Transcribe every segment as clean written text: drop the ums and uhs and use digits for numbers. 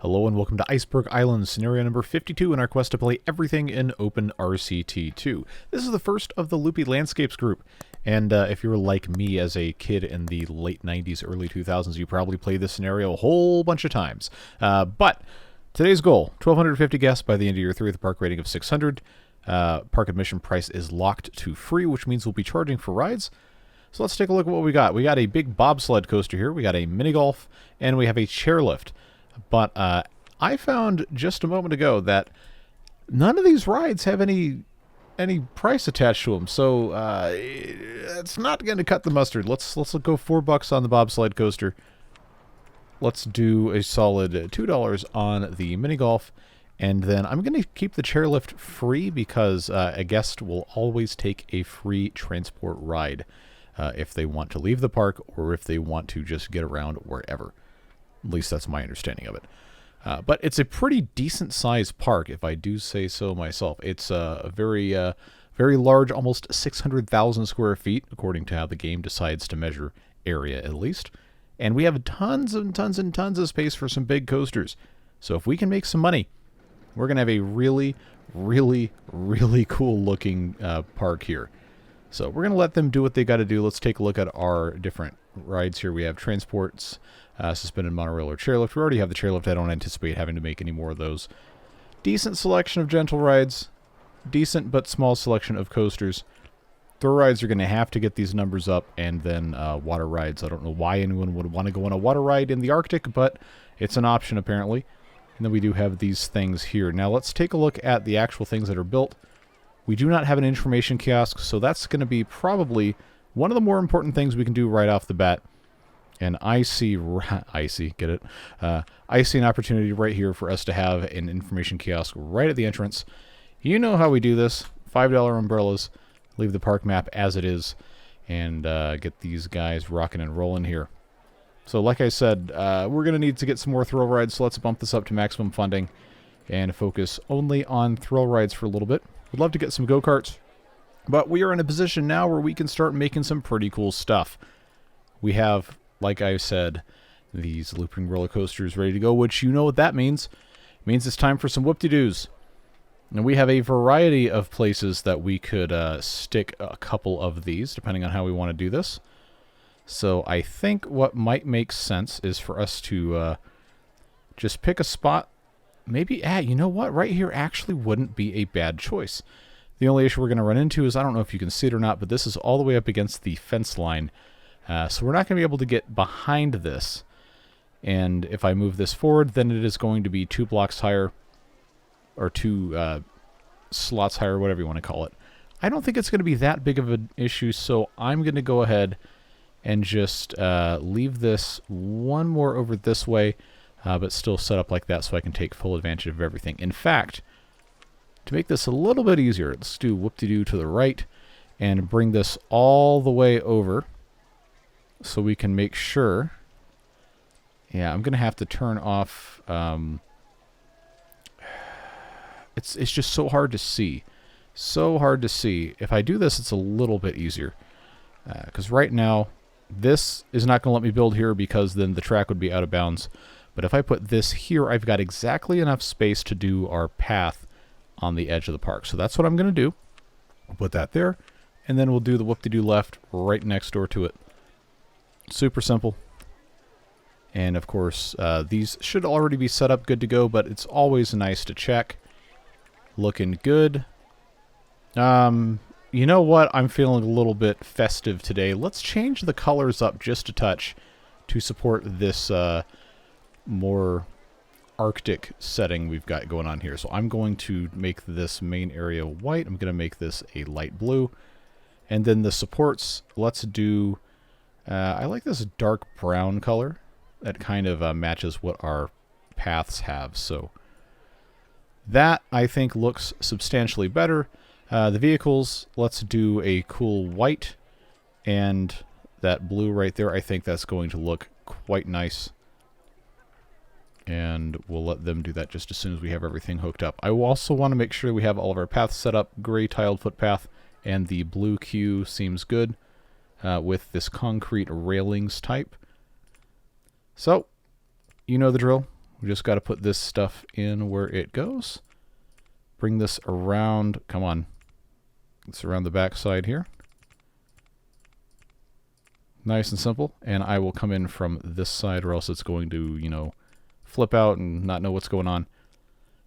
Hello and welcome to Iceberg Island, scenario number 52 in our quest to play everything in Open RCT2. This is the first of the Loopy Landscapes group, and if you're like me as a kid in the late 90s, early 2000s, you probably played this scenario a whole bunch of times. But today's goal, 1,250 guests by the end of year 3 with a park rating of 600. Park admission price is locked to free, which means we'll be charging for rides. So let's take a look at what we got. We got a big bobsled coaster here, we got a mini golf, and we have a chairlift. But I found just a moment ago that none of these rides have any price attached to them, so it's not going to cut the mustard. Let's go $4 on the bobsled coaster. Let's do a solid $2 on the mini golf, and then I'm going to keep the chairlift free because a guest will always take a free transport ride if they want to leave the park or if they want to just get around wherever. At least that's my understanding of it. But it's a pretty decent-sized park, if I do say so myself. It's a very large, almost 600,000 square feet, according to how the game decides to measure area, at least. And we have tons and tons and tons of space for some big coasters. So if we can make some money, we're going to have a really, really, really cool-looking park here. So we're going to let them do what they got to do. Let's take a look at our different rides here. We have transports, suspended monorail or chairlift. We already have the chairlift. I don't anticipate having to make any more of those. Decent selection of gentle rides. Decent but small selection of coasters. Thrill rides are going to have to get these numbers up. And then water rides. I don't know why anyone would want to go on a water ride in the Arctic, but it's an option apparently. And then we do have these things here. Now let's take a look at the actual things that are built. We do not have an information kiosk, so that's going to be probably one of the more important things we can do right off the bat. And I see an opportunity right here for us to have an information kiosk right at the entrance. You know how we do this. $5 umbrellas, leave the park map as it is, and get these guys rocking and rolling here. So like I said, we're going to need to get some more thrill rides, so let's bump this up to maximum funding and focus only on thrill rides for a little bit. We'd love to get some go-karts, but we are in a position now where we can start making some pretty cool stuff. We have, like I said, these looping roller coasters ready to go, which you know what that means. It means it's time for some whoop-de-doos. And we have a variety of places that we could stick a couple of these, depending on how we want to do this. So I think what might make sense is for us to just pick a spot. Maybe, you know what? Right here actually wouldn't be a bad choice. The only issue we're going to run into is, I don't know if you can see it or not, but this is all the way up against the fence line. So we're not going to be able to get behind this. And if I move this forward, then it is going to be 2 blocks higher, or 2 slots higher, whatever you want to call it. I don't think it's going to be that big of an issue, so I'm going to go ahead and just leave this one more over this way, but still set up like that so I can take full advantage of everything. In fact, to make this a little bit easier, let's do whoop-de-doo to the right and bring this all the way over so we can make sure. Yeah, I'm going to have to turn off. It's just so hard to see. So hard to see. If I do this, it's a little bit easier. Because right now, this is not going to let me build here because then the track would be out of bounds. But if I put this here, I've got exactly enough space to do our path on the edge of the park. So that's what I'm going to do. I'll put that there, and then we'll do the whoop-de-doo left right next door to it. Super simple. And of course, these should already be set up good to go, but it's always nice to check. Looking good. You know what? I'm feeling a little bit festive today. Let's change the colors up just a touch to support this more Arctic setting we've got going on here. So I'm going to make this main area white. I'm going to make this a light blue. And then the supports, let's do, I like this dark brown color. That kind of matches what our paths have. So that, I think, looks substantially better. The vehicles, let's do a cool white. And that blue right there, I think that's going to look quite nice. And we'll let them do that just as soon as we have everything hooked up. I also want to make sure we have all of our paths set up. Gray tiled footpath and the blue queue seems good with this concrete railings type. So, you know the drill. We just got to put this stuff in where it goes. Bring this around. Come on. It's around the back side here. Nice and simple. And I will come in from this side, or else it's going to, you know, flip out and not know what's going on.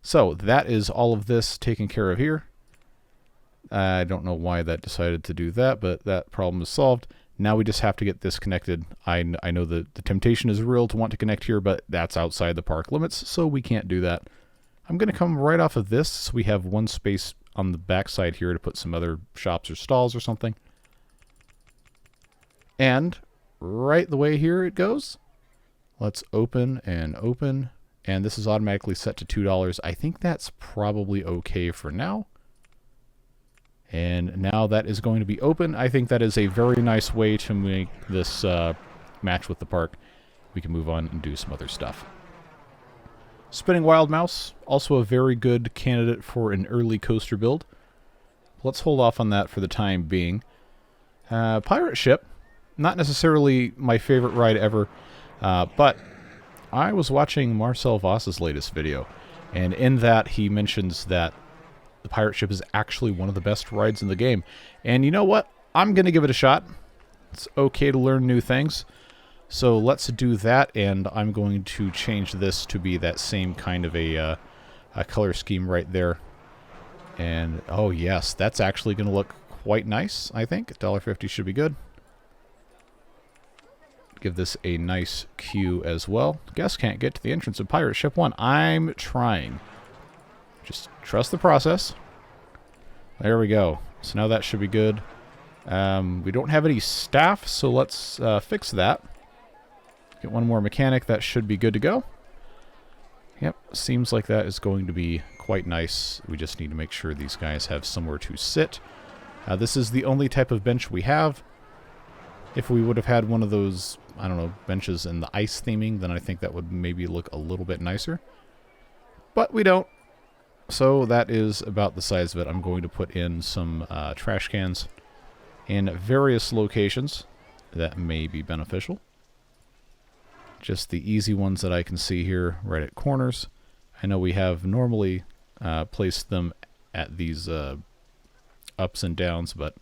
So that is all of this taken care of here. I don't know why that decided to do that, but that problem is solved. Now we just have to get this connected. I know that the temptation is real to want to connect here, but that's outside the park limits, so we can't do that. I'm going to come right off of this, so we have one space on the back side here to put some other shops or stalls or something. And right the way here it goes. Let's open and open. And this is automatically set to $2. I think that's probably okay for now. And now that is going to be open. I think that is a very nice way to make this match with the park. We can move on and do some other stuff. Spinning Wild Mouse, also a very good candidate for an early coaster build. Let's hold off on that for the time being. Pirate Ship, not necessarily my favorite ride ever, but I was watching Marcel Voss's latest video, and in that he mentions that the Pirate Ship is actually one of the best rides in the game. And you know what? I'm going to give it a shot. It's okay to learn new things. So let's do that, and I'm going to change this to be that same kind of a color scheme right there. And, oh yes, that's actually going to look quite nice, I think. $1.50 should be good. Give this a nice queue as well. Guests can't get to the entrance of Pirate Ship 1. I'm trying. Just trust the process. There we go. So now that should be good. We don't have any staff, so let's fix that. Get one more mechanic. That should be good to go. Yep, seems like that is going to be quite nice. We just need to make sure these guys have somewhere to sit. This is the only type of bench we have. If we would have had one of those, I don't know, benches in the ice theming, then I think that would maybe look a little bit nicer. But we don't. So that is about the size of it. I'm going to put in some trash cans in various locations that may be beneficial. Just the easy ones that I can see here right at corners. I know we have normally placed them at these ups and downs, but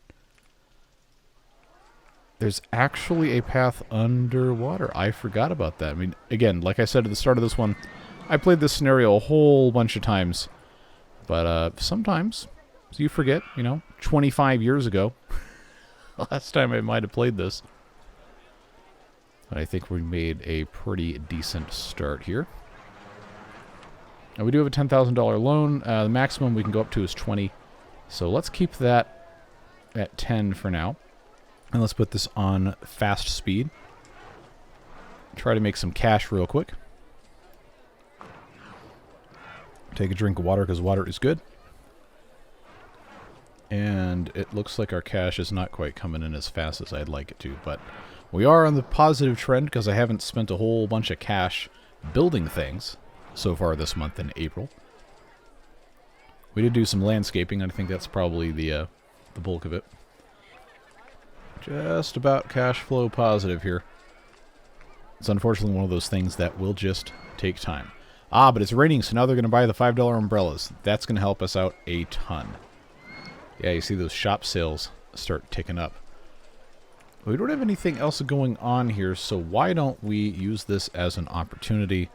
there's actually a path underwater. I forgot about that. I mean, again, like I said at the start of this one, I played this scenario a whole bunch of times. But sometimes you forget, you know, 25 years ago. Last time I might have played this. But I think we made a pretty decent start here. Now we do have a $10,000 loan. The maximum we can go up to is 20. So let's keep that at 10 for now. And let's put this on fast speed. Try to make some cash real quick. Take a drink of water because water is good. And it looks like our cash is not quite coming in as fast as I'd like it to, but we are on the positive trend because I haven't spent a whole bunch of cash building things so far this month in April. We did do some landscaping, and I think that's probably the bulk of it. Just about cash flow positive here. It's unfortunately one of those things that will just take time. Ah, but it's raining, so now they're going to buy the $5 umbrellas. That's going to help us out a ton. Yeah, you see those shop sales start ticking up. We don't have anything else going on here, so why don't we use this as an opportunity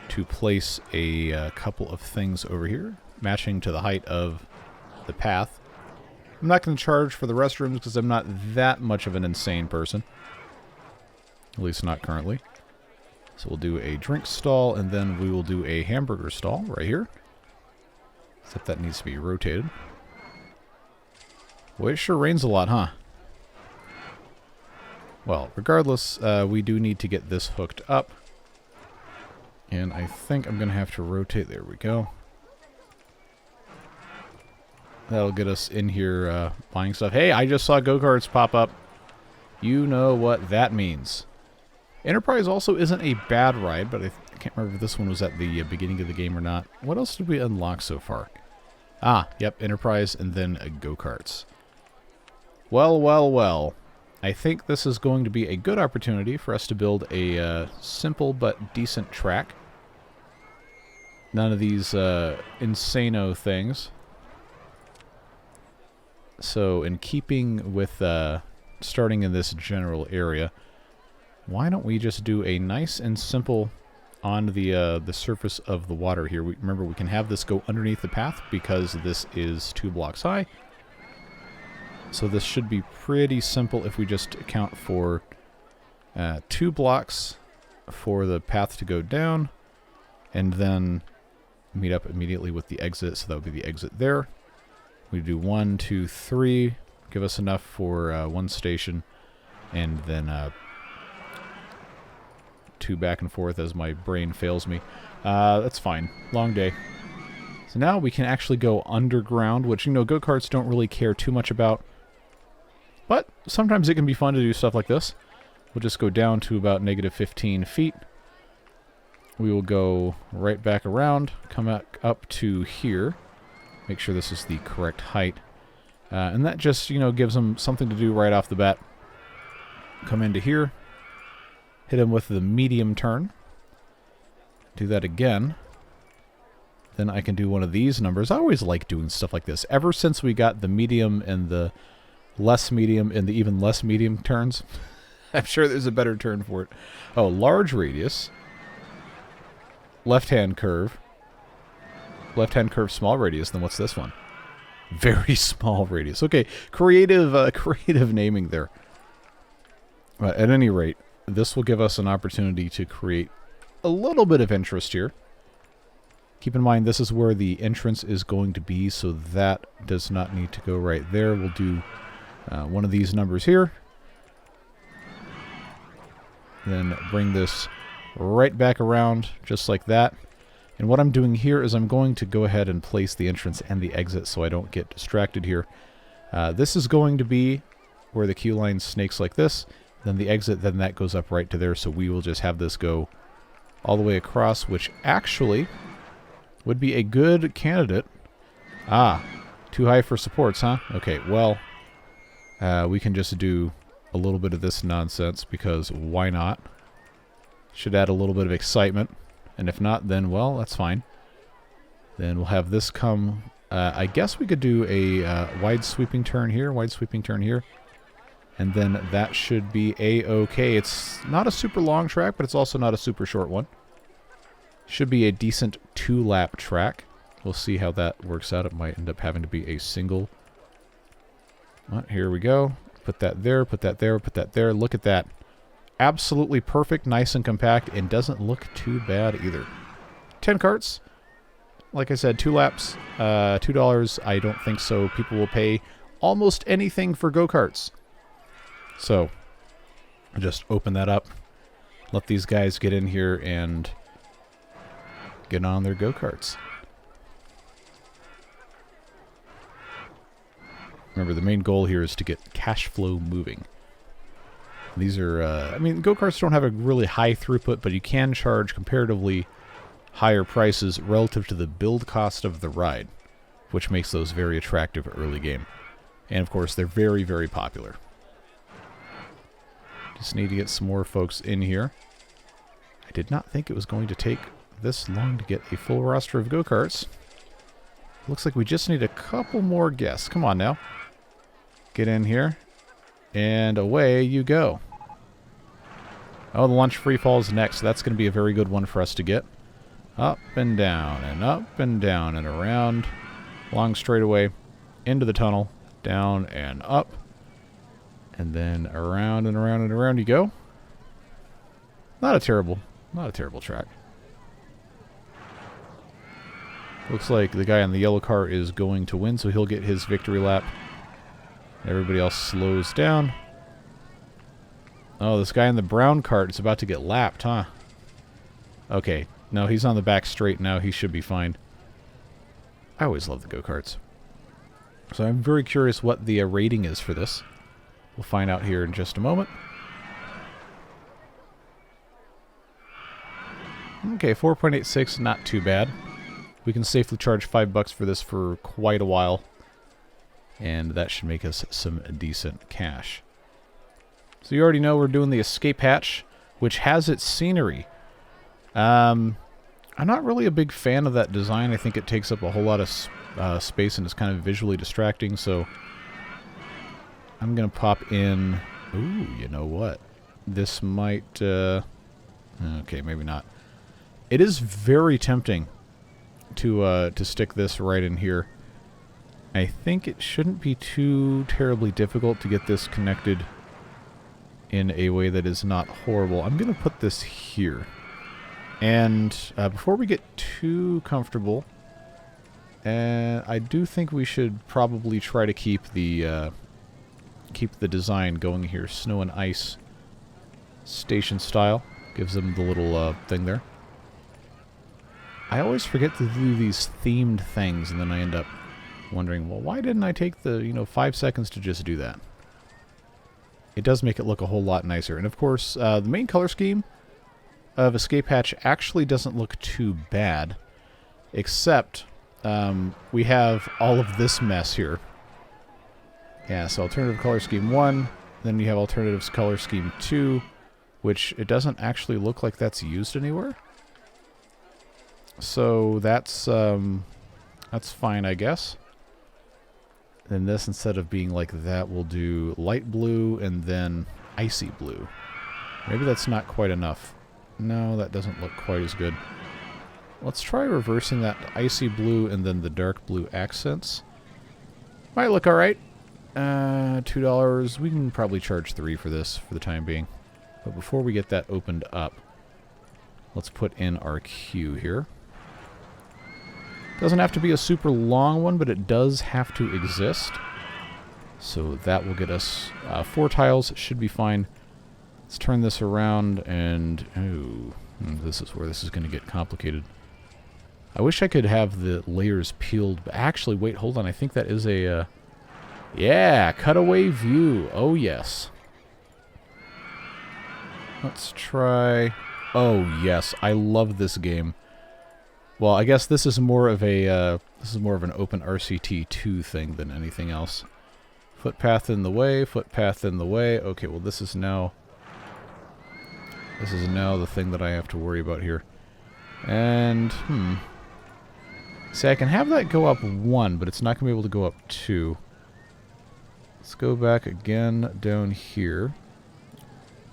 to place a couple of things over here, matching to the height of the path. I'm not going to charge for the restrooms because I'm not that much of an insane person. At least not currently. So we'll do a drink stall, and then we will do a hamburger stall right here. Except that needs to be rotated. Boy, it sure rains a lot, huh? Well, regardless, we do need to get this hooked up. And I think I'm going to have to rotate. There we go. That'll get us in here buying stuff. Hey, I just saw go-karts pop up. You know what that means. Enterprise also isn't a bad ride, but I can't remember if this one was at the beginning of the game or not. What else did we unlock so far? Ah, yep, Enterprise and then go-karts. Well, well, well. I think this is going to be a good opportunity for us to build a simple but decent track. None of these insano things. So in keeping with starting in this general area, why don't we just do a nice and simple on the surface of the water here. Remember, we can have this go underneath the path because this is 2 blocks high. So this should be pretty simple if we just account for 2 blocks for the path to go down, and then meet up immediately with the exit, so that would be the exit there. We do 1, 2, 3, give us enough for 1 station, and then 2 back and forth as my brain fails me. That's fine. Long day. So now we can actually go underground, which, you know, go-karts don't really care too much about. But sometimes it can be fun to do stuff like this. We'll just go down to about negative 15 feet. We will go right back around, come back up to here. Make sure this is the correct height. And that just, you know, gives them something to do right off the bat. Come into here. Hit him with the medium turn. Do that again. Then I can do one of these numbers. I always like doing stuff like this. Ever since we got the medium and the less medium and the even less medium turns. I'm sure there's a better turn for it. Oh, large radius. Left-hand curve. Left-hand curve, small radius. Then what's this one? Very small radius. Okay, creative naming there. At any rate, this will give us an opportunity to create a little bit of interest here. Keep in mind, this is where the entrance is going to be, so that does not need to go right there. We'll do one of these numbers here. Then bring this right back around, just like that. And what I'm doing here is I'm going to go ahead and place the entrance and the exit so I don't get distracted here. This is going to be where the queue line snakes like this. Then the exit, then that goes up right to there. So we will just have this go all the way across, which actually would be a good candidate. Ah, too high for supports, huh? Okay, well, we can just do a little bit of this nonsense because why not? Should add a little bit of excitement. And if not, then, well, that's fine. Then we'll have this come. I guess we could do a wide sweeping turn here, wide sweeping turn here. And then that should be A-okay. It's not a super long track, but it's also not a super short one. Should be a decent 2-lap track. We'll see how that works out. It might end up having to be a single. Well, here we go. Put that there, put that there, put that there. Look at that. Absolutely perfect, nice and compact, and doesn't look too bad either. 10 carts. Like I said, 2 laps, $2. I don't think so. People will pay almost anything for go-karts. So, just open that up. Let these guys get in here and get on their go-karts. Remember, the main goal here is to get cash flow moving. These are, I mean, go-karts don't have a really high throughput, but you can charge comparatively higher prices relative to the build cost of the ride, which makes those very attractive early game. And, of course, they're very, very popular. Just need to get some more folks in here. I did not think it was going to take this long to get a full roster of go-karts. Looks like we just need a couple more guests. Come on now. Get in here. And away you go. Oh, the launch free falls next. So that's going to be a very good one for us to get. Up and down and up and down and around. Long straightaway. Into the tunnel. Down and up. And then around and around and around you go. Not a terrible track. Looks like the guy on the yellow car is going to win, so he'll get his victory lap. Everybody else slows down. Oh, this guy in the brown cart is about to get lapped, huh? Okay, no, he's on the back straight now. He should be fine. I always love the go-karts. So I'm very curious what the rating is for this. We'll find out here in just a moment. Okay, 4.86, not too bad. We can safely charge $5 for this for quite a while. And that should make us some decent cash. So you already know we're doing the escape hatch, which has its scenery. I'm not really a big fan of that design. I think it takes up a whole lot of space and it's kind of visually distracting, so I'm going to pop in... Ooh, you know what? This might... okay, maybe not. It is very tempting to stick this right in here. I think it shouldn't be too terribly difficult to get this connected in a way that is not horrible. I'm going to put this here. And before we get too comfortable, I do think we should probably try to keep the design going here. Snow and ice station style. Gives them the little thing there. I always forget to do these themed things, and then I end up wondering, well, why didn't I take the, 5 seconds to just do that? It does make it look a whole lot nicer. And of course, the main color scheme of Escape Hatch actually doesn't look too bad, except we have all of this mess here. Yeah, so alternative color scheme 1, then you have alternatives color scheme 2, which it doesn't actually look like that's used anywhere. So that's fine, I guess. Then this, instead of being like that, we'll do light blue and then icy blue. Maybe that's not quite enough. No, that doesn't look quite as good. Let's try reversing that icy blue and then the dark blue accents. Might look alright. $2. We can probably charge $3 for this for the time being. But before we get that opened up, let's put in our queue here. Doesn't have to be a super long one, but it does have to exist. So that will get us 4 tiles. Should be fine. Let's turn this around and... Oh, this is where this is going to get complicated. I wish I could have the layers peeled. But actually, wait, hold on. I think that is a... yeah, cutaway view. Oh, yes. Let's try... Oh, yes. I love this game. Well, I guess this is more of a an open RCT2 thing than anything else. Footpath in the way, footpath in the way. Okay, well this is now the thing that I have to worry about here. And see, I can have that go up 1, but it's not going to be able to go up 2. Let's go back again down here.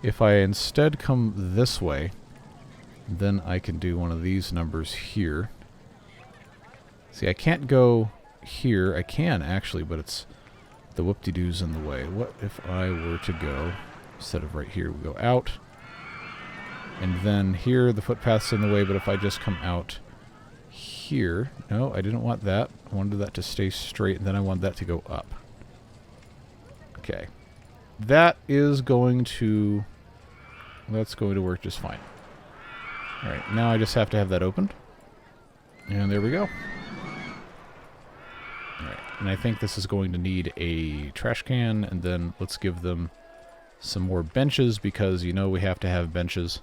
If I instead come this way, then I can do one of these numbers here. See, I can't go here. I can, actually, but it's the whoop-de-doo's in the way. What if I were to go, instead of right here, we go out. And then here, the footpath's in the way, but if I just come out here... No, I didn't want that. I wanted that to stay straight, and then I want that to go up. Okay. That is going to... That's going to work just fine. Alright, now I just have to have that opened. And there we go. Alright, and I think this is going to need a trash can, and then let's give them some more benches, because you know we have to have benches.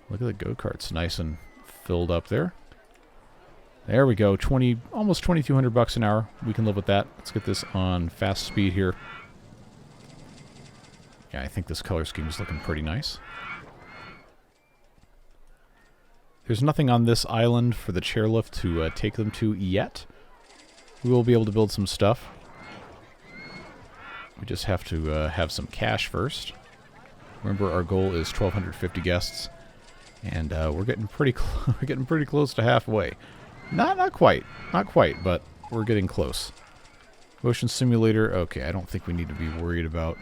Look at the go-karts, nice and filled up there. There we go, almost $2,200 an hour. We can live with that. Let's get this on fast speed here. Yeah, I think this color scheme is looking pretty nice. There's nothing on this island for the chairlift to take them to yet. We will be able to build some stuff. We just have to have some cash first. Remember, our goal is 1,250 guests, and we're getting pretty close to halfway. Not quite, but we're getting close. Motion simulator. Okay, I don't think we need to be worried about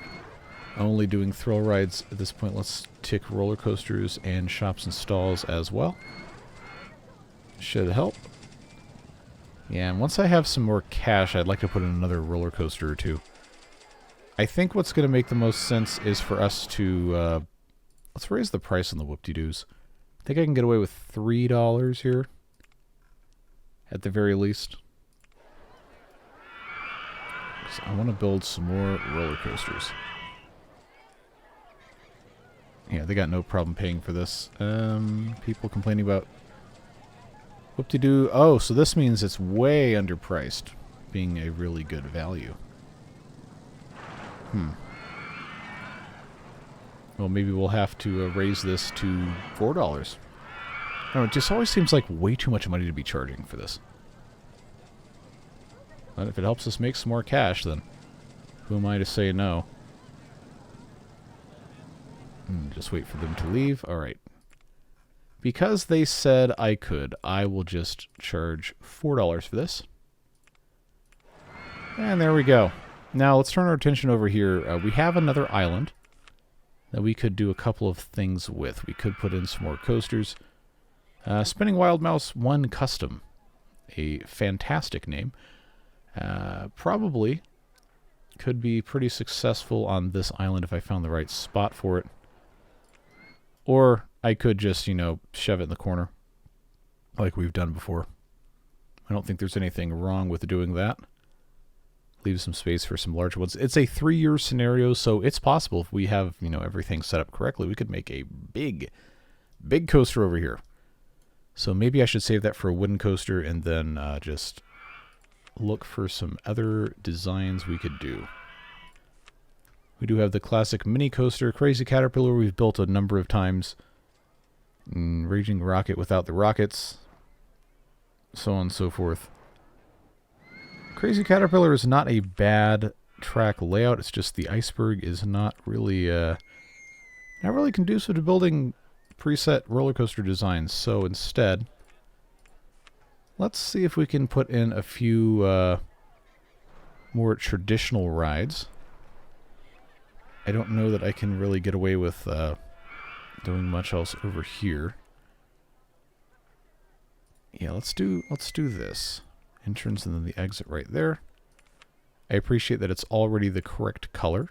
only doing thrill rides at this point. Let's tick roller coasters and shops and stalls as well. Should help. Yeah, and once I have some more cash, I'd like to put in another roller coaster or two. I think what's going to make the most sense is for us to... let's raise the price on the whoop-de-doos. I think I can get away with $3 here. At the very least. So I want to build some more roller coasters. Yeah, they got no problem paying for this. People complaining about whoop-de-doo. Oh, so this means it's way underpriced, being a really good value. Well, maybe we'll have to raise this to $4. No, it just always seems like way too much money to be charging for this. But if it helps us make some more cash, then who am I to say no? Just wait for them to leave. Alright. Because they said I could, I will just charge $4 for this. And there we go. Now let's turn our attention over here. We have another island that we could do a couple of things with. We could put in some more coasters. Spinning Wild Mouse 1 Custom. A fantastic name. Probably could be pretty successful on this island if I found the right spot for it. Or I could just, you know, shove it in the corner like we've done before. I don't think there's anything wrong with doing that. Leave some space for some larger ones. It's a 3-year scenario, so it's possible if we have, you know, everything set up correctly, we could make a big coaster over here. So maybe I should save that for a wooden coaster and then just look for some other designs we could do. We do have the classic mini coaster, Crazy Caterpillar we've built a number of times. Raging Rocket without the rockets. So on and so forth. Crazy Caterpillar is not a bad track layout, it's just the iceberg is not really conducive to building preset roller coaster designs. So instead, let's see if we can put in a few more traditional rides. I don't know that I can really get away with doing much else over here. Yeah, let's do this. Entrance and then the exit right there. I appreciate that it's already the correct color.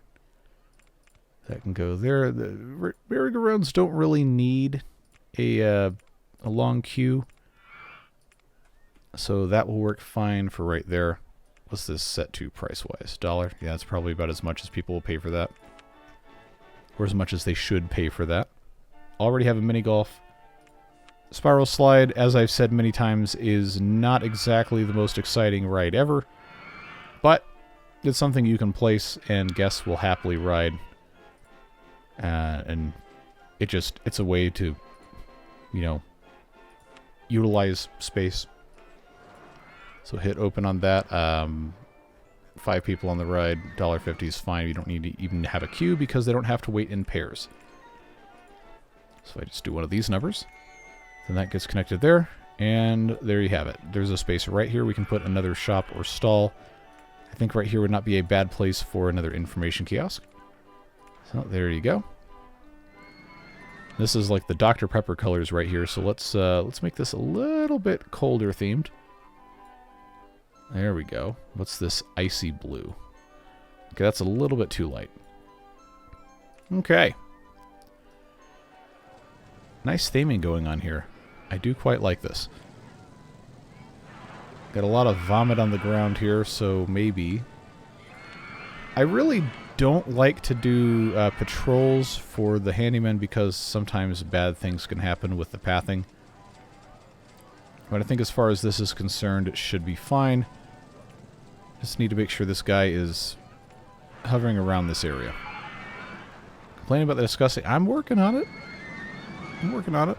That can go there. The merry-go-rounds don't really need a long queue. So that will work fine for right there. What's this set to price-wise? $1? Yeah, that's probably about as much as people will pay for that. Or as much as they should pay for that. Already have a mini golf. Spiral Slide, as I've said many times, is not exactly the most exciting ride ever. But it's something you can place and guests will happily ride. And it's a way to, you know, utilize space. So hit open on that. 5 people on the ride, $1.50 is fine. You don't need to even have a queue because they don't have to wait in pairs. So I just do one of these numbers. Then that gets connected there. And there you have it. There's a space right here. We can put another shop or stall. I think right here would not be a bad place for another information kiosk. So there you go. This is like the Dr. Pepper colors right here. So let's make this a little bit colder themed. There we go. What's this icy blue? Okay, that's a little bit too light. Okay. Nice theming going on here. I do quite like this. Got a lot of vomit on the ground here, so maybe. I really don't like to do patrols for the handyman because sometimes bad things can happen with the pathing. But I think as far as this is concerned, it should be fine. Just need to make sure this guy is hovering around this area. Complaining about the discussing. I'm working on it. I'm working on it.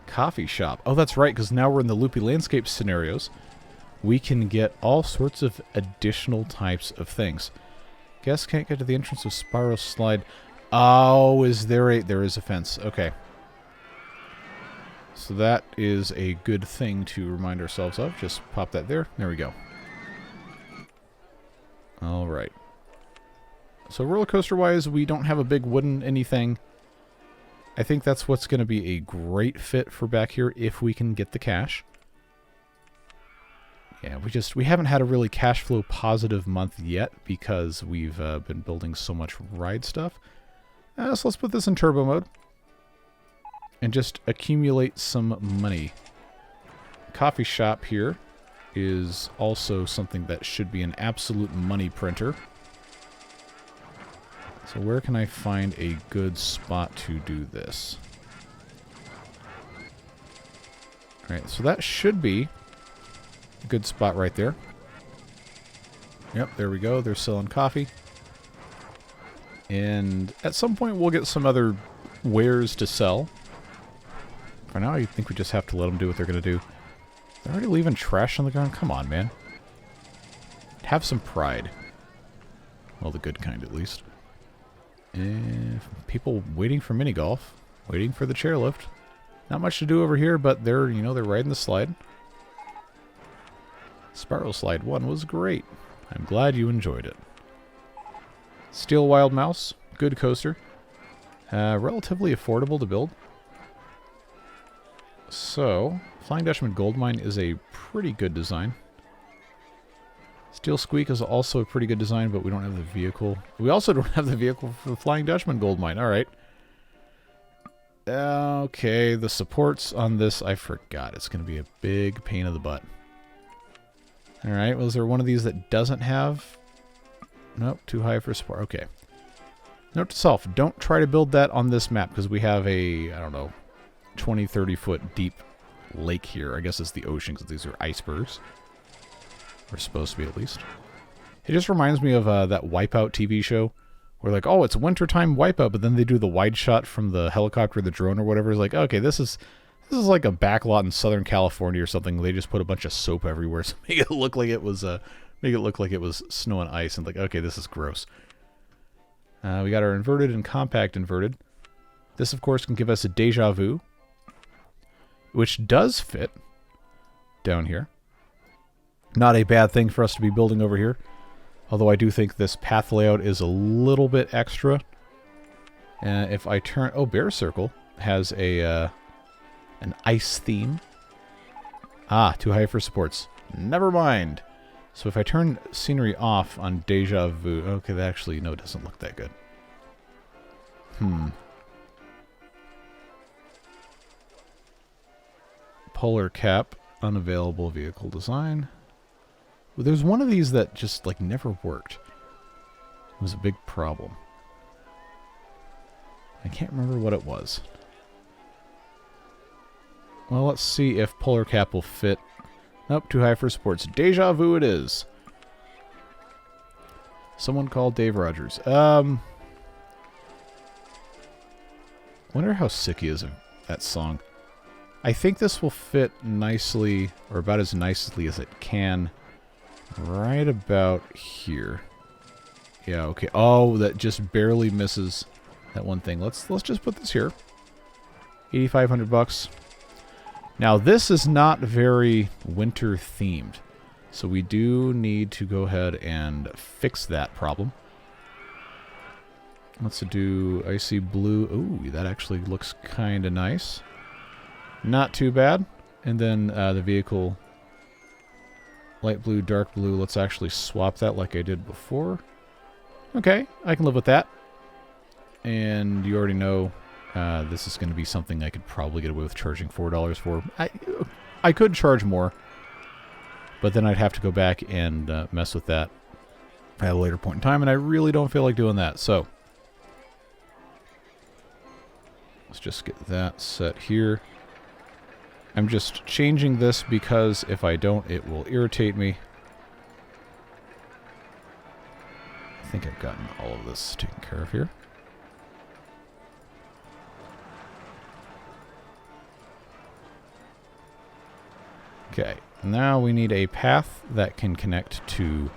Coffee shop. Oh, that's right, because now we're in the Loopy Landscapes scenarios. We can get all sorts of additional types of things. Guests can't get to the entrance of Spiral Slide. Oh, there is a fence. Okay. So that is a good thing to remind ourselves of. Just pop that there. There we go. All right. So roller coaster wise, we don't have a big wooden anything. I think that's what's going to be a great fit for back here if we can get the cash. Yeah, we haven't had a really cash flow positive month yet because we've been building so much ride stuff. So let's put this in turbo mode. And just accumulate some money. Coffee shop here is also something that should be an absolute money printer. So where can I find a good spot to do this? Alright, so that should be a good spot right there. Yep, there we go. They're selling coffee. And at some point we'll get some other wares to sell. For now, I think we just have to let them do what they're going to do. They're already leaving trash on the ground? Come on, man. Have some pride. Well, the good kind, at least. And people waiting for mini golf. Waiting for the chairlift. Not much to do over here, but they're, you know, they're riding the slide. Spiral Slide 1 was great. I'm glad you enjoyed it. Steel Wild Mouse. Good coaster. Relatively affordable to build. So, Flying Dutchman Goldmine is a pretty good design. Steel Squeak is also a pretty good design, but we don't have the vehicle. We also don't have the vehicle for the Flying Dutchman Goldmine. Alright. Okay, the supports on this, I forgot. It's going to be a big pain in the butt. Alright, well, is there one of these that doesn't have... Nope, too high for support. Okay. Note to self, don't try to build that on this map, because we have a, I don't know, 20, 30 foot deep lake here. I guess it's the ocean, because these are icebergs. Or supposed to be, at least. It just reminds me of that Wipeout TV show, where like, oh, it's wintertime Wipeout, but then they do the wide shot from the helicopter, the drone, or whatever. It's like, okay, this is like a backlot in Southern California or something. They just put a bunch of soap everywhere to make it look like it was snow and ice, and like, okay, this is gross. We got our inverted and compact inverted. This, of course, can give us a deja vu, which does fit down here. Not a bad thing for us to be building over here. Although I do think this path layout is a little bit extra. If I turn... Oh, Bear Circle has a an ice theme. Ah, too high for supports. Never mind. So if I turn scenery off on Deja Vu... Okay, that actually, no, it doesn't look that good. Polar Cap, unavailable vehicle design. Well, there's one of these that just, like, never worked. It was a big problem. I can't remember what it was. Well, let's see if Polar Cap will fit. Nope, too high for supports. Deja Vu it is. Someone called Dave Rogers. Wonder how sick he is of that song. I think this will fit nicely, or about as nicely as it can, right about here. Yeah, okay. Oh, that just barely misses that one thing. Let's just put this here. 8,500 bucks. Now, this is not very winter themed, so we do need to go ahead and fix that problem. Let's do icy blue. Ooh, that actually looks kind of nice. Not too bad. And then the vehicle, light blue, dark blue. Let's actually swap that like I did before. Okay, I can live with that. And you already know this is going to be something I could probably get away with charging $4 for. I could charge more, but then I'd have to go back and mess with that at a later point in time, and I really don't feel like doing that. So let's just get that set here. I'm just changing this because if I don't, it will irritate me. I think I've gotten all of this taken care of here. Okay, now we need a path that can connect to,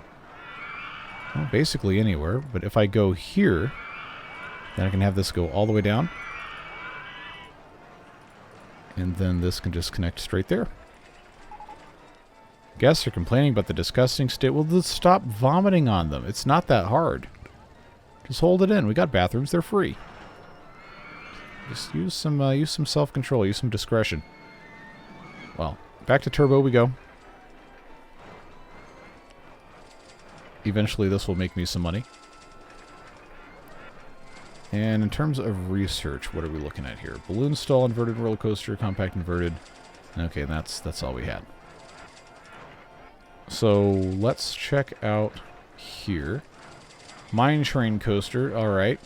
well, basically anywhere. But if I go here, then I can have this go all the way down. And then this can just connect straight there. Guests are complaining about the disgusting state. Well, just stop vomiting on them. It's not that hard. Just hold it in. We got bathrooms. They're free. Just use some self-control. Use some discretion. Well, back to turbo we go. Eventually this will make me some money. And in terms of research, what are we looking at here? Balloon stall, inverted roller coaster, compact inverted. Okay, that's all we had. So let's check out here. Mine train coaster, alright.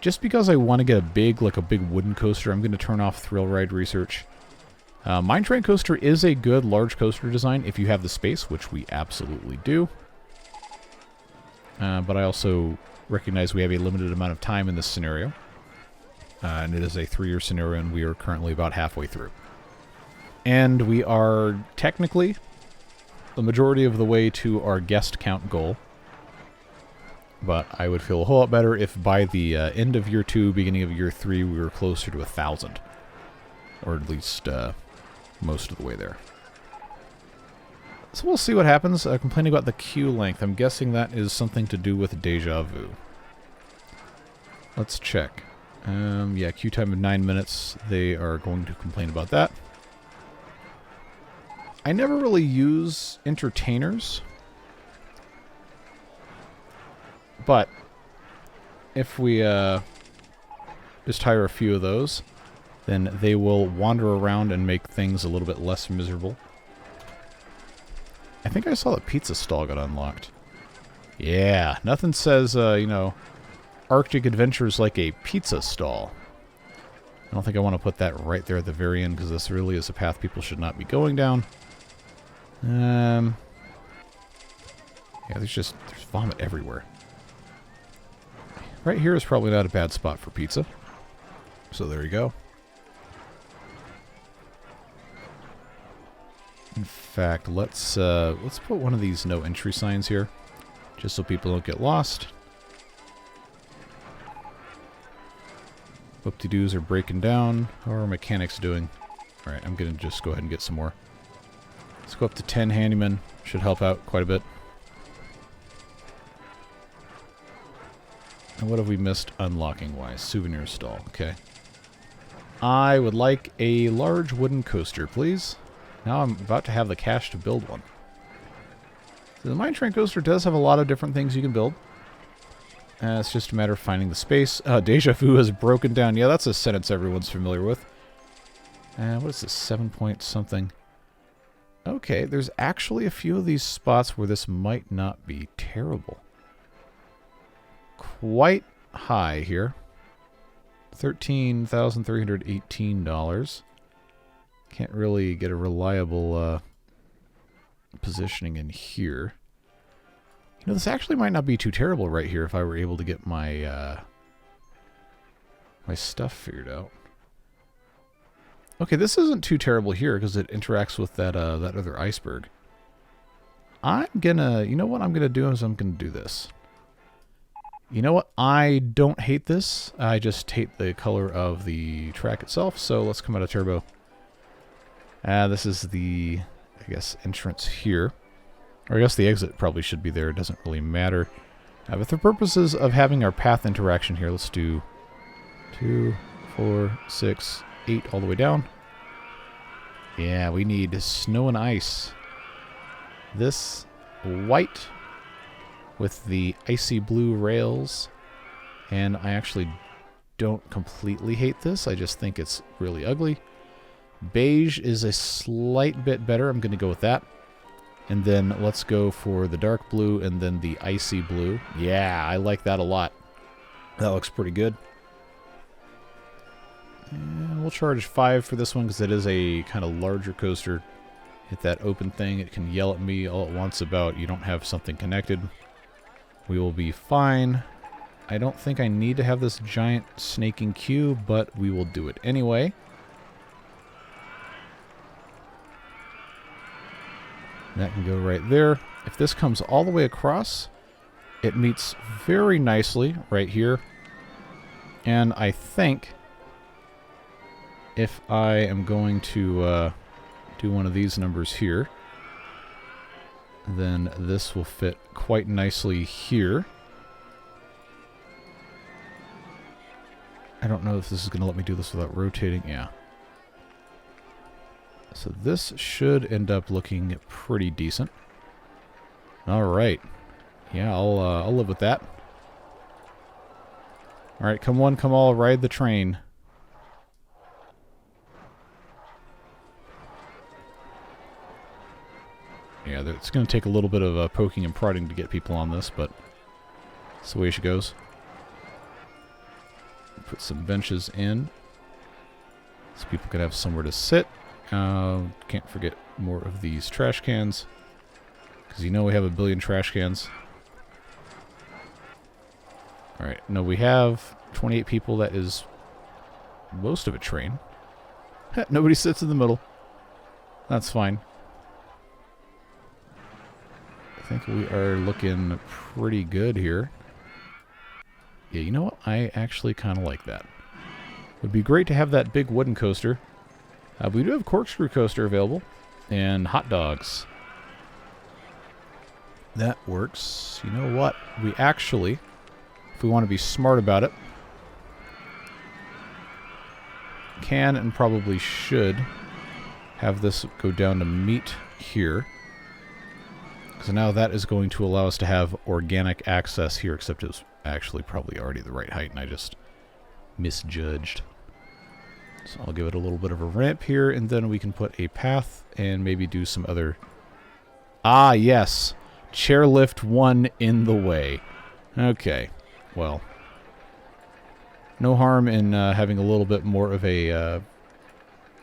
Just because I want to get a big wooden coaster, I'm going to turn off thrill ride research. Mine train coaster is a good large coaster design if you have the space, which we absolutely do. But I also recognize we have a limited amount of time in this scenario. and it is a 3-year scenario, and we are currently about halfway through. And we are technically the majority of the way to our guest count goal. But I would feel a whole lot better if by the end of year 2, beginning of year 3, we were closer to 1,000. Or at least most of the way there. So we'll see what happens. Complaining about the queue length. I'm guessing that is something to do with Deja Vu. Let's check. Yeah, queue time of 9 minutes. They are going to complain about that. I never really use entertainers. But if we just hire a few of those, then they will wander around and make things a little bit less miserable. I think I saw the pizza stall got unlocked. Yeah, nothing says, you know, Arctic adventures like a pizza stall. I don't think I want to put that right there at the very end, because this really is a path people should not be going down. Yeah, there's vomit everywhere. Right here is probably not a bad spot for pizza. So there you go. In fact, let's put one of these no entry signs here, just so people don't get lost. Whoop-de-doos are breaking down. How are our mechanics doing? Alright, I'm gonna just go ahead and get some more. Let's go up to 10 handymen. Should help out quite a bit. And what have we missed unlocking-wise? Souvenir stall. Okay. I would like a large wooden coaster, please. Now I'm about to have the cash to build one. So the Mine Train Coaster does have a lot of different things you can build. It's just a matter of finding the space. Deja Vu has broken down. Yeah, that's a sentence everyone's familiar with. What is this? 7 point something. Okay, there's actually a few of these spots where this might not be terrible. Quite high here. $13,318. Can't really get a reliable positioning in here. You know, this actually might not be too terrible right here if I were able to get my my stuff figured out. Okay, this isn't too terrible here because it interacts with that that other iceberg. I'm gonna, you know what I'm gonna do is I'm gonna do this. You know what? I don't hate this. I just hate the color of the track itself. So let's come out of turbo. This is the, I guess, entrance here. Or I guess the exit probably should be there. It doesn't really matter. But for purposes of having our path interaction here, let's do 2, 4, 6, 8 all the way down. Yeah, we need snow and ice. This white with the icy blue rails. And I actually don't completely hate this. I just think it's really ugly. Beige is a slight bit better. I'm going to go with that. And then let's go for the dark blue and then the icy blue. Yeah, I like that a lot. That looks pretty good. And we'll charge 5 for this one because it is a kind of larger coaster. Hit that open thing. It can yell at me all at once about you don't have something connected. We will be fine. I don't think I need to have this giant snaking queue, but we will do it anyway. That can go right there. If this comes all the way across, it meets very nicely right here. And I think if I am going to do one of these numbers here, then this will fit quite nicely here. I don't know if this is going to let me do this without rotating. Yeah. So this should end up looking pretty decent. All right. Yeah, I'll live with that. All right, come one, come all, ride the train. Yeah, it's going to take a little bit of poking and prodding to get people on this, but that's the way she goes. Put some benches in so people can have somewhere to sit. Can't forget more of these trash cans, because you know we have a billion trash cans. Alright, no, we have 28 people. That is most of a train. Nobody sits in the middle. That's fine. I think we are looking pretty good here. Yeah, you know what? I actually kind of like that. Would be great to have that big wooden coaster. We do have corkscrew coaster available. And hot dogs. That works. You know what? We actually, if we want to be smart about it, can and probably should have this go down to meet here. Because now that is going to allow us to have organic access here, except it was actually probably already the right height and I just misjudged. So I'll give it a little bit of a ramp here, and then we can put a path and maybe do some other... Ah, yes! Chairlift 1 in the way. Okay, well... No harm in having a little bit more of a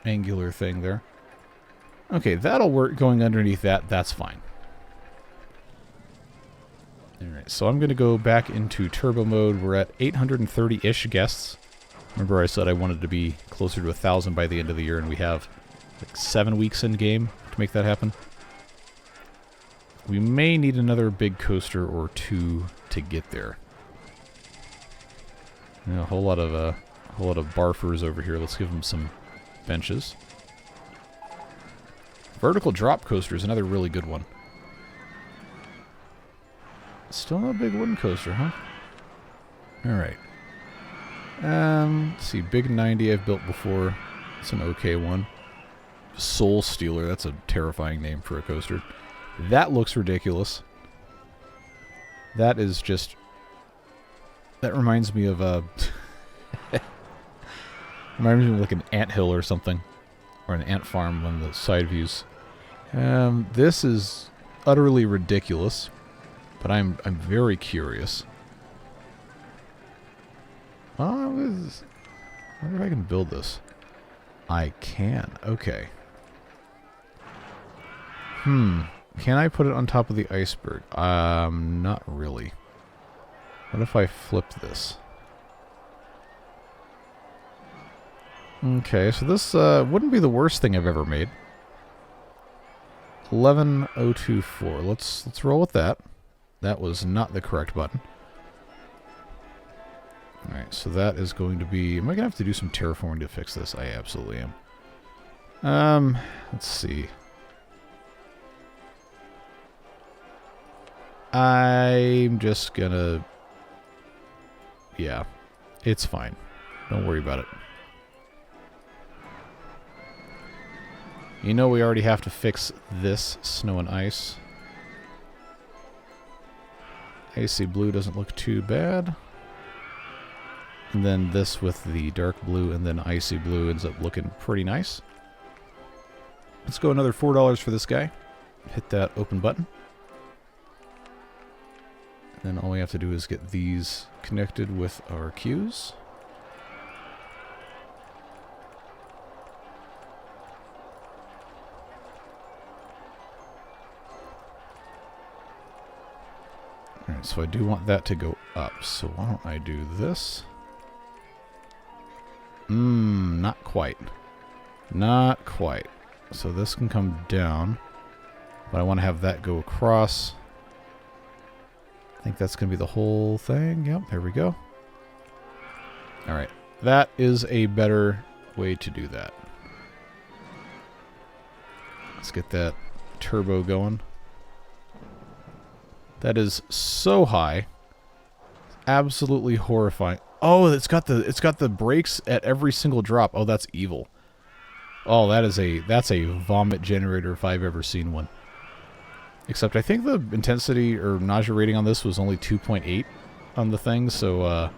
angular thing there. Okay, that'll work going underneath that. That's fine. Alright, so I'm going to go back into turbo mode. We're at 830-ish guests. Remember I said I wanted to be closer to 1,000 by the end of the year, and we have like 7 weeks in game to make that happen. We may need another big coaster or two to get there. Yeah, a whole lot of barfers over here. Let's give them some benches. Vertical drop coaster is another really good one. Still no big wooden coaster, huh? Alright. Let's see, Big 90 I've built before. It's an okay one. Soul Stealer, that's a terrifying name for a coaster. That looks ridiculous. That is just... That reminds me of reminds me of like an anthill or something. Or an ant farm on the side views. This is utterly ridiculous. But I'm very curious. I wonder if I can build this. I can. Okay. Can I put it on top of the iceberg? Not really. What if I flipped this? Okay, so this wouldn't be the worst thing I've ever made. 11024. Let's roll with that. That was not the correct button. Alright, so that is going to be... Am I going to have to do some terraforming to fix this? I absolutely am. Let's see. I'm just gonna... Yeah, it's fine. Don't worry about it. You know we already have to fix this snow and ice. Icy blue doesn't look too bad. And then this with the dark blue and then icy blue ends up looking pretty nice. Let's go another $4 for this guy. Hit that open button. Then all we have to do is get these connected with our queues. Alright, so I do want that to go up. So why don't I do this? Not quite. Not quite. So this can come down. But I want to have that go across. I think that's going to be the whole thing. Yep, there we go. Alright, that is a better way to do that. Let's get that turbo going. That is so high. Absolutely horrifying. Oh, it's got the brakes at every single drop. Oh, that's evil. Oh, that's a vomit generator if I've ever seen one. Except I think the intensity or nausea rating on this was only 2.8 on the thing, so I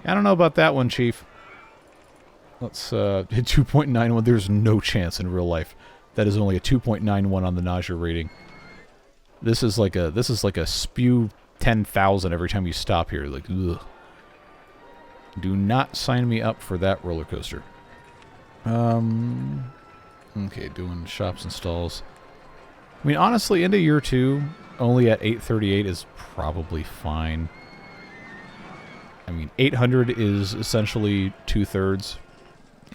don't know about that one, Chief. Let's hit 2.91. There's no chance in real life. That is only a 2.91 on the nausea rating. This is like a spew 10,000 every time you stop here. Like, ugh. Do not sign me up for that roller coaster. Okay, doing shops and stalls. I mean, honestly, into year 2, only at 838 is probably fine. I mean, 800 is essentially 2/3.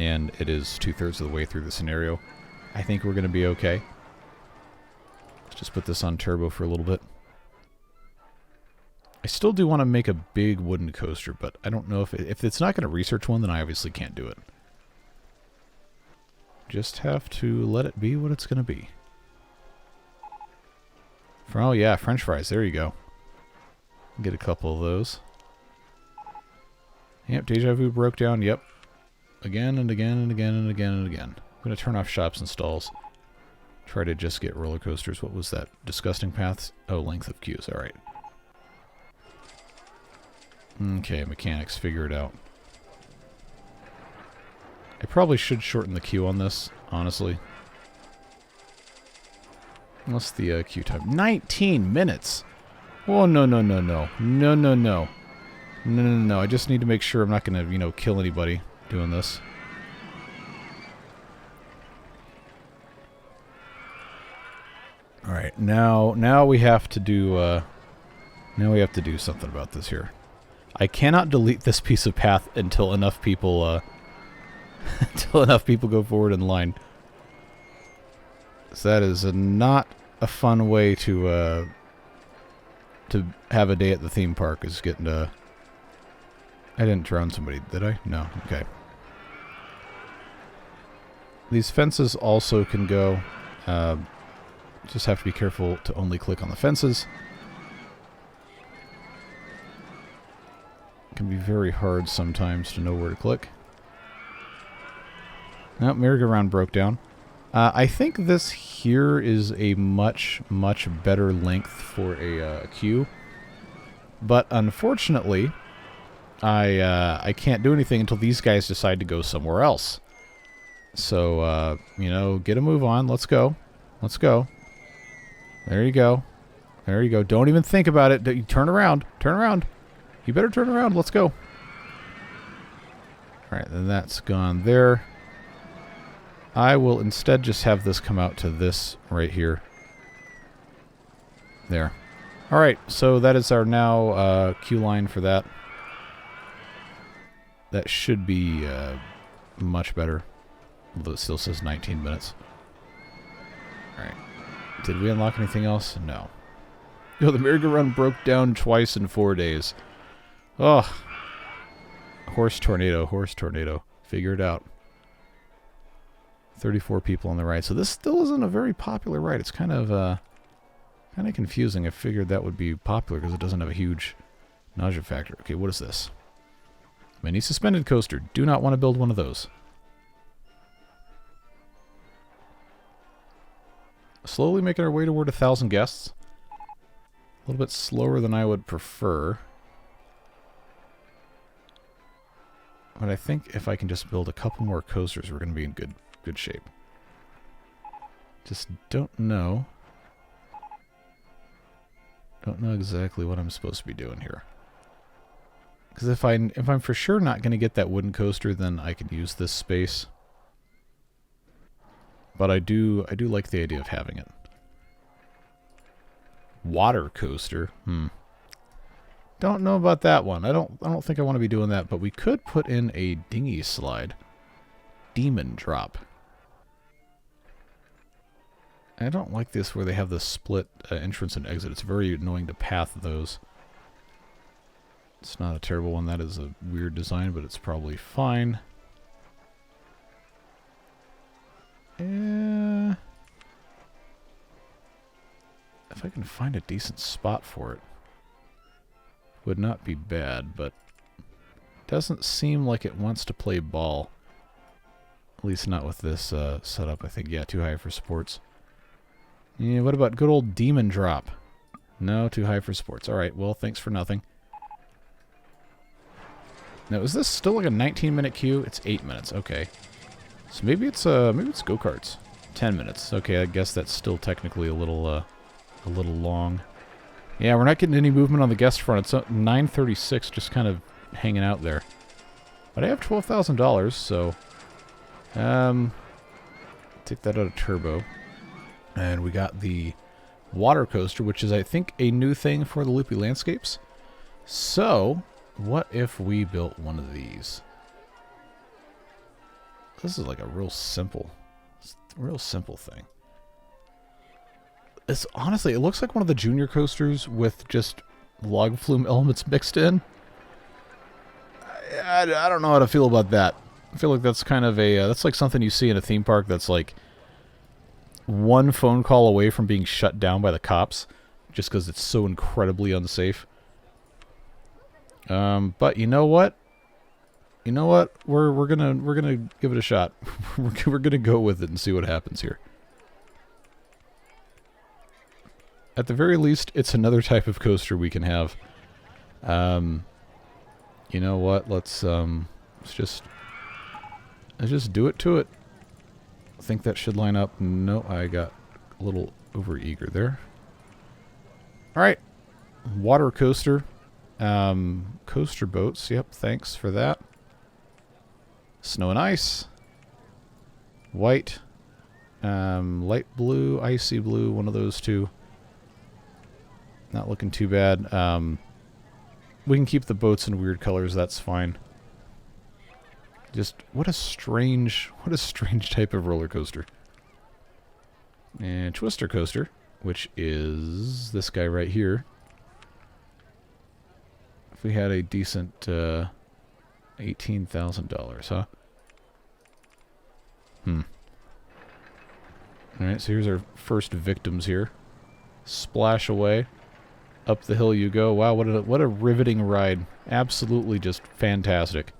and it is 2/3 of the way through the scenario. I think we're going to be okay. Let's just put this on turbo for a little bit. I still do want to make a big wooden coaster, but I don't know if it's not going to research one, then I obviously can't do it. Just have to let it be what it's going to be. Oh yeah, French fries. There you go. Get a couple of those. Yep, Deja Vu broke down. Yep. Again and again and again and again and again. I'm going to turn off shops and stalls. Try to just get roller coasters. What was that? Disgusting paths? Oh, length of queues. Alright. Okay, mechanics. Figure it out. I probably should shorten the queue on this, honestly. What's the queue time? 19 minutes! Oh, no, no, no, no. No, no, no. No, no, no. I just need to make sure I'm not going to, you know, kill anybody doing this. Alright, now we have to do, something about this here. I cannot delete this piece of path until enough people, go forward in line. So that is not a fun way to have a day at the theme park, is getting to... I didn't drown somebody, did I? No. Okay. These fences also can go. Just have to be careful to only click on the fences. It can be very hard sometimes to know where to click. Now, merry-go-round broke down. I think this here is a much, much better length for a queue. But unfortunately, I can't do anything until these guys decide to go somewhere else. So, you know, get a move on. Let's go. Let's go. There you go. There you go. Don't even think about it. Turn around. Turn around. You better turn around. Let's go. Alright, then that's gone there. I will instead just have this come out to this right here. There. Alright, so that is our now queue line for that. That should be much better. Although it still says 19 minutes. Alright. Did we unlock anything else? No. Oh, the merry-go-round broke down twice in 4 days. Oh. Horse tornado, horse tornado. Figure it out. 34 people on the ride. So this still isn't a very popular ride. It's kind of confusing. I figured that would be popular because it doesn't have a huge nausea factor. Okay, what is this? Mini suspended coaster. Do not want to build one of those. Slowly making our way toward 1,000 guests. A little bit slower than I would prefer. But I think if I can just build a couple more coasters, we're going to be in good shape. Just don't know. Don't know exactly what I'm supposed to be doing here. Because if I'm for sure not going to get that wooden coaster, then I can use this space. But I do like the idea of having it. Water coaster. Don't know about that one. I don't think I want to be doing that, but we could put in a dinghy slide. Demon drop. I don't like this where they have the split entrance and exit. It's very annoying to path those. It's not a terrible one. That is a weird design, but it's probably fine. If I can find a decent spot for it, would not be bad, but doesn't seem like it wants to play ball. At least not with this setup, I think. Yeah, too high for sports. Yeah, what about good old demon drop? No, too high for sports. Alright, well, thanks for nothing. Now, is this still like a 19-minute queue? It's 8 minutes, okay. So maybe it's go-karts. 10 minutes. Okay, I guess that's still technically a little long. Yeah, we're not getting any movement on the guest front. It's 9:36, just kind of hanging out there. But I have $12,000, so take that out of turbo. And we got the water coaster, which is, I think, a new thing for the Loopy Landscapes. So, what if we built one of these? This is like a real simple thing. It's honestly, it looks like one of the junior coasters with just log flume elements mixed in. I don't know how to feel about that. I feel like that's kind of a that's like something you see in a theme park that's like one phone call away from being shut down by the cops, just because it's so incredibly unsafe. But you know what? You know what? We're gonna give it a shot. we're gonna go with it and see what happens here. At the very least, it's another type of coaster we can have. You know what? Let's just do it to it. I think that should line up. No, I got a little over-eager there. All right. Water coaster. Coaster boats. Yep, thanks for that. Snow and ice. White. Light blue, icy blue, one of those two. Not looking too bad. We can keep the boats in weird colors, that's fine. Just, what a strange type of roller coaster. And twister coaster, which is this guy right here. If we had a decent $18,000, huh? Alright, so here's our first victims here. Splash away. Up the hill you go. Wow, what a riveting ride. Absolutely just fantastic.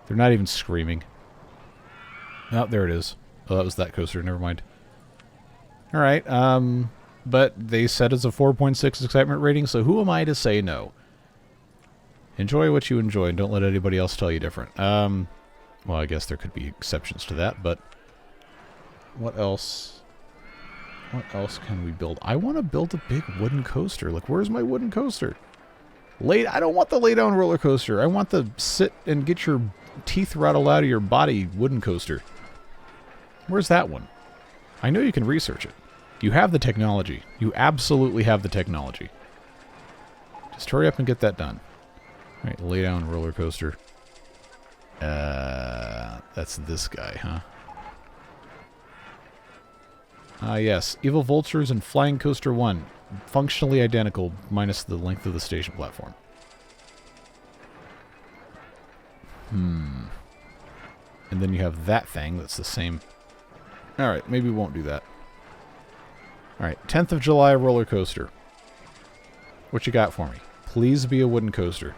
They're not even screaming. Oh, there it is. Oh, that was that coaster. Never mind. Alright, but they said it's a 4.6 excitement rating, so who am I to say no? Enjoy what you enjoy, and don't let anybody else tell you different. Well, I guess there could be exceptions to that, but what else? What else can we build? I want to build a big wooden coaster. Like, where's my wooden coaster? I don't want the lay-down roller coaster. I want the sit and get your teeth rattled out of your body wooden coaster. Where's that one? I know you can research it. You have the technology. You absolutely have the technology. Just hurry up and get that done. All right, lay-down roller coaster. That's this guy, huh? Yes. Evil Vultures and Flying Coaster 1. Functionally identical, minus the length of the station platform. And then you have that thing that's the same. Alright, maybe we won't do that. Alright, 10th of July roller coaster. What you got for me? Please be a wooden coaster.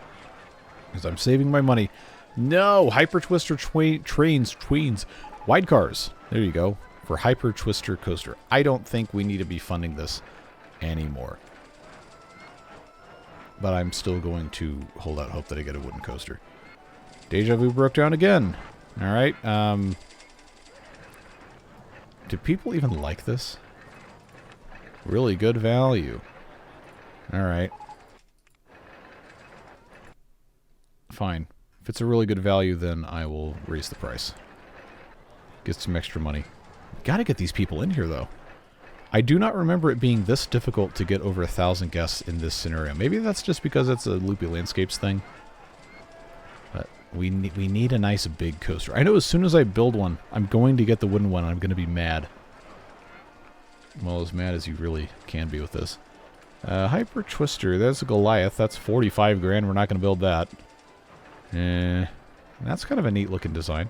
Because I'm saving my money. No! Hyper Twister tweens. Wide cars. There you go. For Hyper Twister coaster. I don't think we need to be funding this anymore. But I'm still going to hold out hope that I get a wooden coaster. Deja Vu broke down again. Alright. Do people even like this? Really good value. Alright. Fine. If it's a really good value, then I will raise the price. Get some extra money. Gotta get these people in here, though. I do not remember it being this difficult to get over 1,000 guests in this scenario. Maybe that's just because it's a Loopy Landscapes thing. But we need a nice big coaster. I know as soon as I build one, I'm going to get the wooden one, and I'm going to be mad. Well, as mad as you really can be with this. Hyper Twister. That's a Goliath. That's 45 grand. We're not going to build that. That's kind of a neat looking design.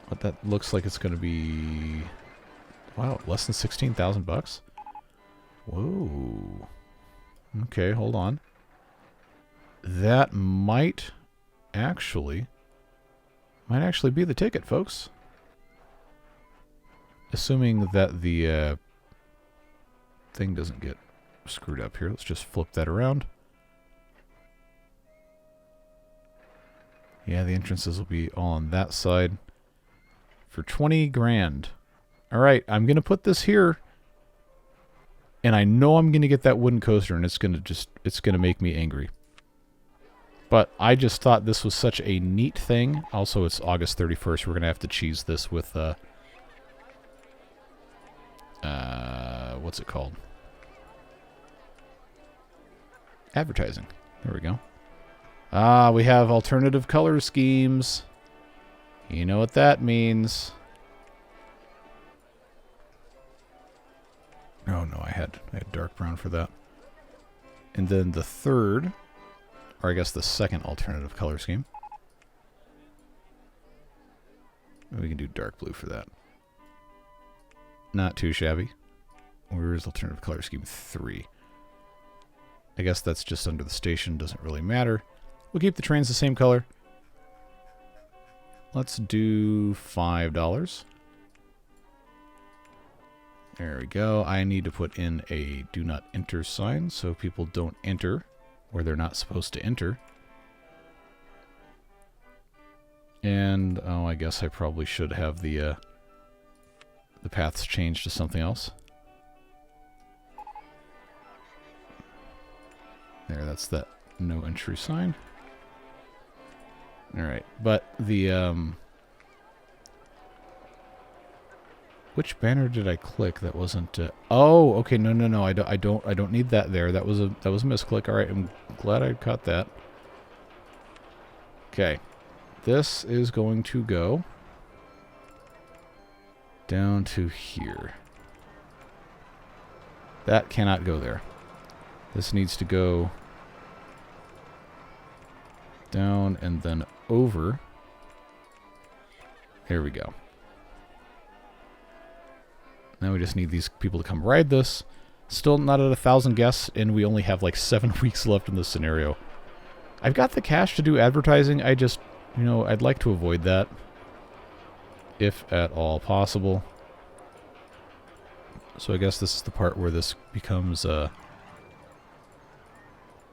But that looks like it's going to be... Wow, less than 16,000 bucks? Whoa. Okay, hold on. That might actually be the ticket, folks. Assuming that the thing doesn't get screwed up here. Let's just flip that around. Yeah, the entrances will be all on that side. For 20 grand. Alright, I'm going to put this here. And I know I'm going to get that wooden coaster, and it's going to make me angry. But I just thought this was such a neat thing. Also, it's August 31st. We're going to have to cheese this with, what's it called? Advertising. There we go. We have alternative color schemes. You know what that means. Oh no, I had dark brown for that. And then the third, or I guess the second alternative color scheme. We can do dark blue for that. Not too shabby. Where's alternative color scheme 3? I guess that's just under the station, doesn't really matter. We'll keep the trains the same color. Let's do $5. There we go. I need to put in a do not enter sign so people don't enter where they're not supposed to enter. And, oh, I guess I probably should have the paths changed to something else. There, that's that no entry sign. Alright, but the, which banner did I click that wasn't, oh, okay, no, I don't need that there. That was a misclick. Alright, I'm glad I caught that. Okay. This is going to go down to here. That cannot go there. This needs to go down and then over. There we go. Now we just need these people to come ride this. Still not at 1,000 guests, and we only have like 7 weeks left in this scenario. I've got the cash to do advertising. I just, you know, I'd like to avoid that, if at all possible. So I guess this is the part where this becomes a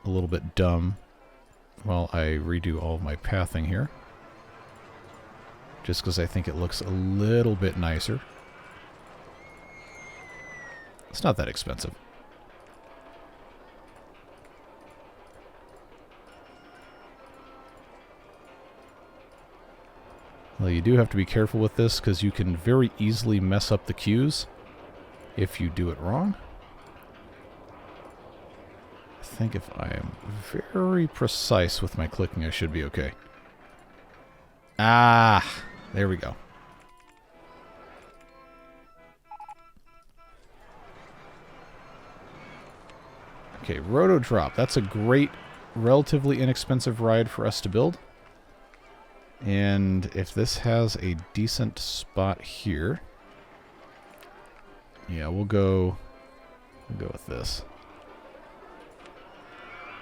little bit dumb while I redo all of my pathing here. Just because I think it looks a little bit nicer. It's not that expensive. Well, you do have to be careful with this because you can very easily mess up the cues if you do it wrong. I think if I am very precise with my clicking, I should be okay. Ah, there we go. Okay, Roto Drop. That's a great, relatively inexpensive ride for us to build. And if this has a decent spot here, yeah, we'll go with this.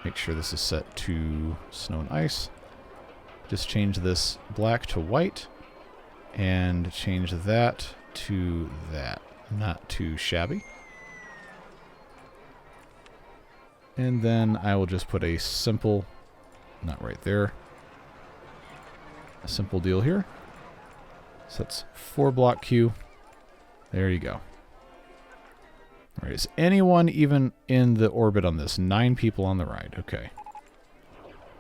Make sure this is set to snow and ice. Just change this black to white and change that to that. Not too shabby. And then I will just put a simple, not right there, a simple deal here. So that's 4 block queue. There you go. All right, is anyone even in the orbit on this? 9 people on the ride. Okay.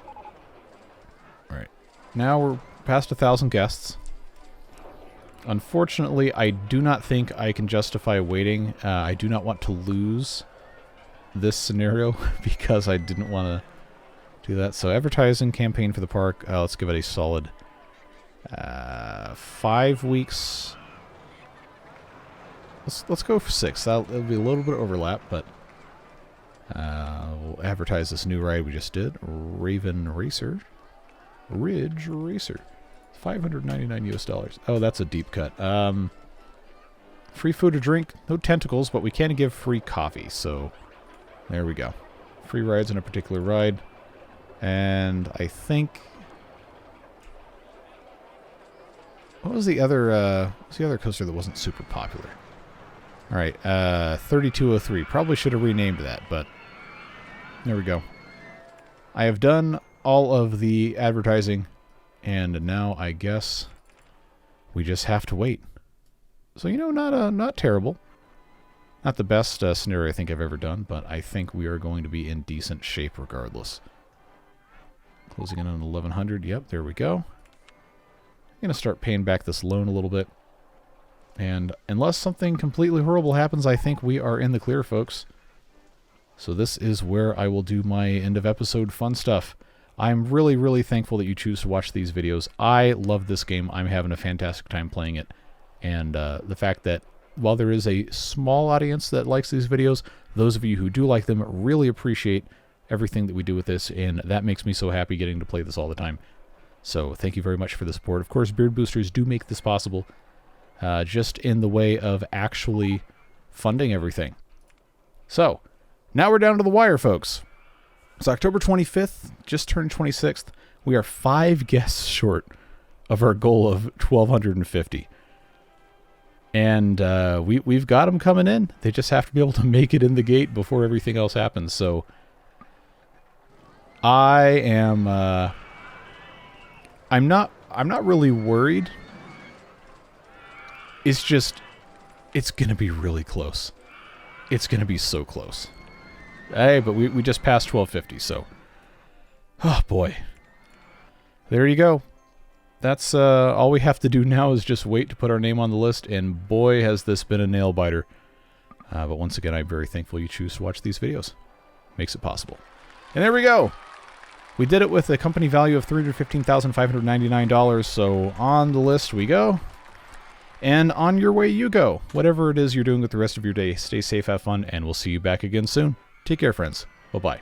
All right. Now we're past 1,000 guests. Unfortunately, I do not think I can justify waiting. I do not want to lose this scenario because I didn't want to do that. So advertising campaign for the park. Let's give it a solid 5 weeks. Let's go for 6. It'll be a little bit of overlap, but we'll advertise this new ride we just did, Raven Racer, Ridge Racer, $599 US. Oh, that's a deep cut. Free food or drink, no tentacles, but we can give free coffee. So there we go. Free rides on a particular ride, and I think. What was the other coaster that wasn't super popular? All right, 3203. Probably should have renamed that, but there we go. I have done all of the advertising, and now I guess we just have to wait. So, you know, not terrible. Not the best scenario I think I've ever done, but I think we are going to be in decent shape regardless. Closing in on 1100. Yep, there we go. I'm going to start paying back this loan a little bit. And unless something completely horrible happens, I think we are in the clear, folks. So this is where I will do my end of episode fun stuff. I'm really, really thankful that you choose to watch these videos. I love this game. I'm having a fantastic time playing it. And the fact that while there is a small audience that likes these videos, those of you who do like them really appreciate everything that we do with this, and that makes me so happy getting to play this all the time. So thank you very much for the support. Of course, Beard Boosters do make this possible, just in the way of actually funding everything. So, now we're down to the wire, folks. It's October 25th, just turned 26th. We are 5 guests short of our goal of 1,250. And we've got them coming in. They just have to be able to make it in the gate before everything else happens. So, I am... I'm not really worried. It's just, it's going to be really close. It's going to be so close. Hey, but we just passed 1250, so. Oh, boy. There you go. That's all we have to do now is just wait to put our name on the list, and boy, has this been a nail-biter. But once again, I'm very thankful you choose to watch these videos. Makes it possible. And there we go. We did it with a company value of $315,599, so on the list we go. And on your way you go. Whatever it is you're doing with the rest of your day, stay safe, have fun, and we'll see you back again soon. Take care, friends. Bye-bye.